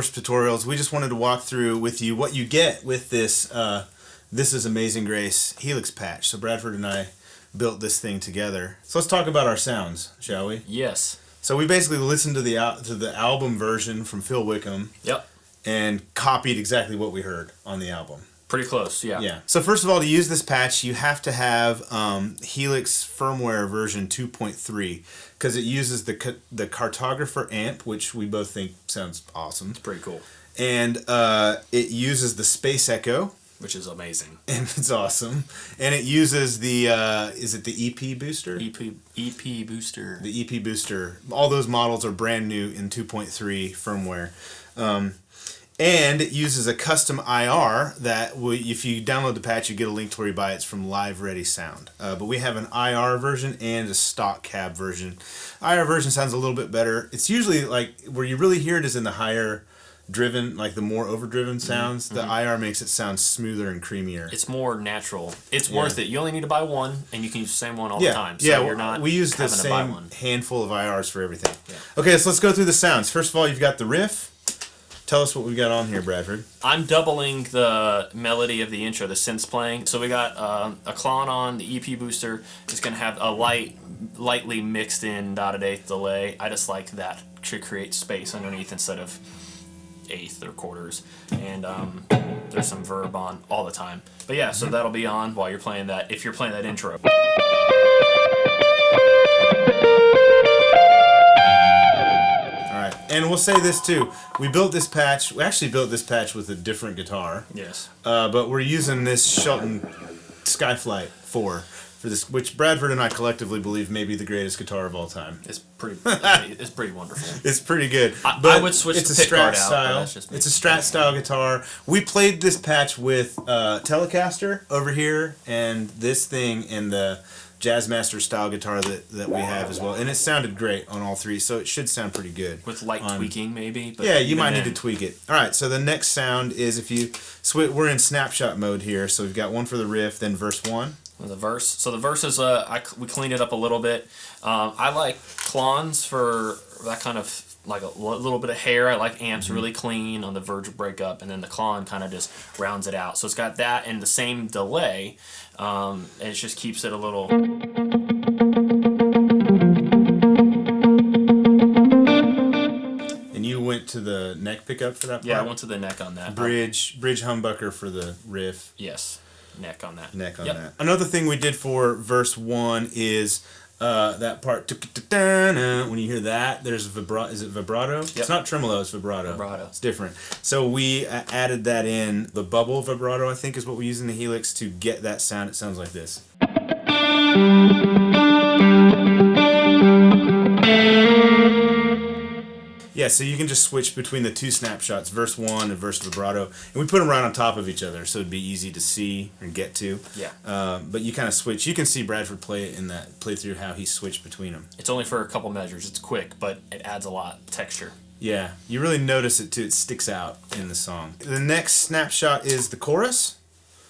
worship tutorials. We just wanted to walk through with you what you get with this This Is Amazing Grace Helix patch. So Bradford and I built this thing together. So let's talk about our sounds, shall we? Yes. So we basically listened to the album version from Phil Wickham. Yep. And copied exactly what we heard on the album. Pretty close, yeah. Yeah. So first of all, to use this patch, you have to have Helix firmware version 2.3 because it uses the Cartographer amp, which we both think sounds awesome. It's pretty cool. And it uses the Space Echo, which is amazing. And it's awesome. And it uses the is it the EP booster? EP booster. The EP booster. All those models are brand new in 2.3 firmware. And it uses a custom IR that if you download the patch, you get a link to where you buy it. It's from Live Ready Sound. But we have an IR version and a stock cab version. IR version sounds a little bit better. It's usually like where you really hear it is in the higher driven, like the more overdriven sounds. The IR makes it sound smoother and creamier. It's more natural. It's worth it. You only need to buy one, and you can use the same one all the time. So you're not we use the same handful of IRs for everything. Yeah. Okay, so let's go through the sounds. First of all, you've got the riff. Tell us what we've got on here, Bradford. I'm doubling the melody of the intro, the synths playing. So we got a clone on, the EP booster. It's going to have a lightly mixed in dotted eighth delay. I just like that to create space underneath instead of eighth or quarters. And there's some verb on all the time. But yeah, so that'll be on while you're playing that, if you're playing that intro. And we'll say this too. We actually built this patch with a different guitar. Yes. But we're using this Shelton SkyFlite 4 for this, which Bradford and I collectively believe may be the greatest guitar of all time. It's pretty wonderful. It's pretty good. I would switch the pick guard out. It's a Strat style guitar. We played this patch with Telecaster over here, and this thing and the Jazzmaster style guitar that we have as well, and it sounded great on all three, so it should sound pretty good. With light tweaking, maybe. But yeah, you might need to tweak it. All right, so the next sound is if you switch. We're in snapshot mode here, so we've got one for the riff, then verse 1. The verse. So the verse is we cleaned it up a little bit. I like clones for that kind of like a little bit of hair. I like amps really clean on the verge of breakup, and then the clone kind of just rounds it out. So it's got that and the same delay. And it just keeps it a little. And you went to the neck pickup for that part? Yeah, I went to the neck on that. Bridge humbucker for the riff. Yes, neck on that. Neck on that. Another thing we did for verse 1 is that part. When you hear that, there's vibrato. Is it vibrato? Yep. It's not tremolo, it's vibrato. It's different. So we added that in. The bubble vibrato, I think, is what we use in the Helix to get that sound. It sounds like this. Yeah, so you can just switch between the two snapshots, verse 1 and verse vibrato, and we put them right on top of each other, so it'd be easy to see and get to. Yeah. But you kind of switch. You can see Bradford play it in that playthrough how he switched between them. It's only for a couple measures. It's quick, but it adds a lot of texture. Yeah, you really notice it too. It sticks out in the song. The next snapshot is the chorus.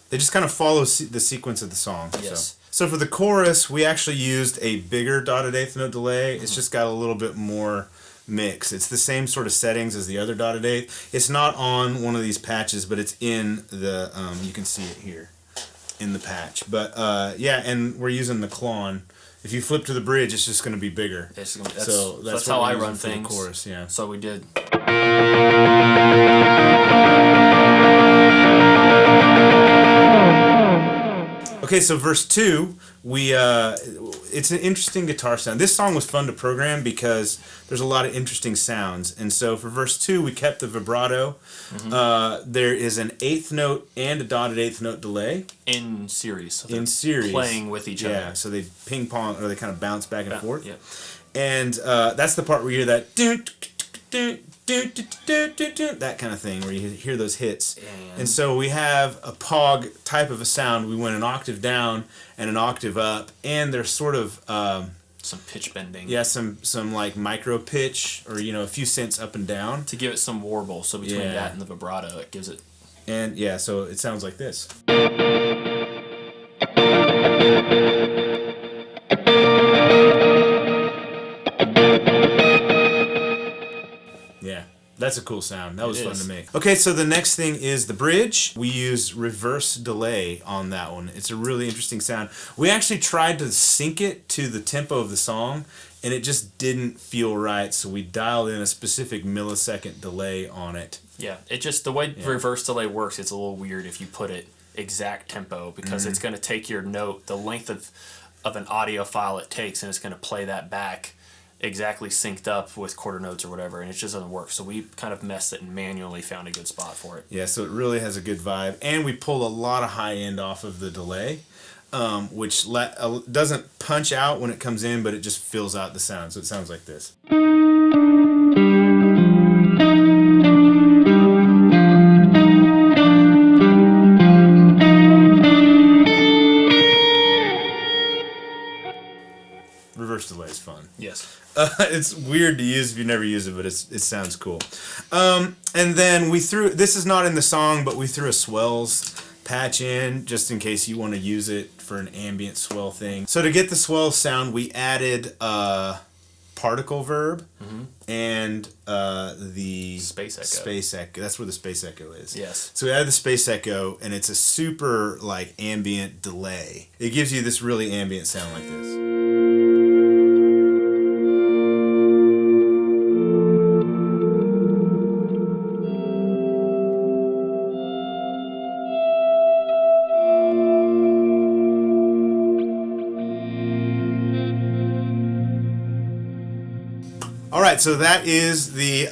They just kind of follow the sequence of the song. Yes. So for the chorus, we actually used a bigger dotted eighth note delay. It's just got a little bit more mix. It's the same sort of settings as the other dotted eighth. It's not on one of these patches, but it's in the you can see it here in the patch. But yeah, and we're using the clone. If you flip to the bridge, it's just going to be bigger. That's how I run things. The chorus, yeah. So we did. Okay, so verse 2, it's an interesting guitar sound. This song was fun to program because there's a lot of interesting sounds. And so for verse 2, we kept the vibrato. There is an eighth note and a dotted eighth note delay. In series. So in series. Playing with each other. Yeah, so they ping pong, or they kind of bounce back and forth. Yep. And that's the part where you hear that that kind of thing, where you hear those hits. And so we have a pog type of a sound. We went an octave down and an octave up, and there's sort of some pitch bending. Yeah, some like micro pitch, or a few cents up and down to give it some warble. So between that and the vibrato, it gives it. And yeah, so it sounds like this. That's a cool sound. That was fun to make. Okay, so the next thing is the bridge. We use reverse delay on that one. It's a really interesting sound. We actually tried to sync it to the tempo of the song, and it just didn't feel right, so we dialed in a specific millisecond delay on it. Yeah, it just, the way reverse delay works, it's a little weird if you put it exact tempo, because it's going to take your note, the length of an audio file it takes, and it's going to play that back exactly synced up with quarter notes or whatever, and it just doesn't work. So we kind of messed it and manually found a good spot for it. Yeah, so it really has a good vibe, and we pull a lot of high end off of the delay, which doesn't punch out when it comes in, but it just fills out the sound. So it sounds like this. Reverse delay is fun. Yes. It's weird to use if you never use it, but it sounds cool. And then we threw, this is not in the song, but we threw a Swells patch in just in case you want to use it for an ambient swell thing. So to get the Swells sound, we added particle verb and the Space echo. Space echo. That's where the space echo is. Yes. So we added the space echo, and it's a super like ambient delay. It gives you this really ambient sound like this. Alright, so that is the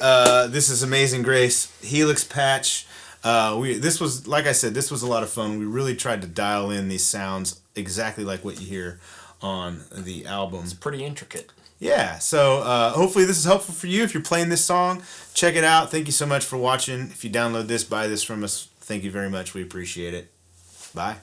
This Is Amazing Grace Helix patch. This was, like I said, this was a lot of fun. We really tried to dial in these sounds exactly like what you hear on the album. It's pretty intricate. Yeah, so hopefully this is helpful for you. If you're playing this song, check it out. Thank you so much for watching. If you download this, buy this from us, thank you very much. We appreciate it. Bye.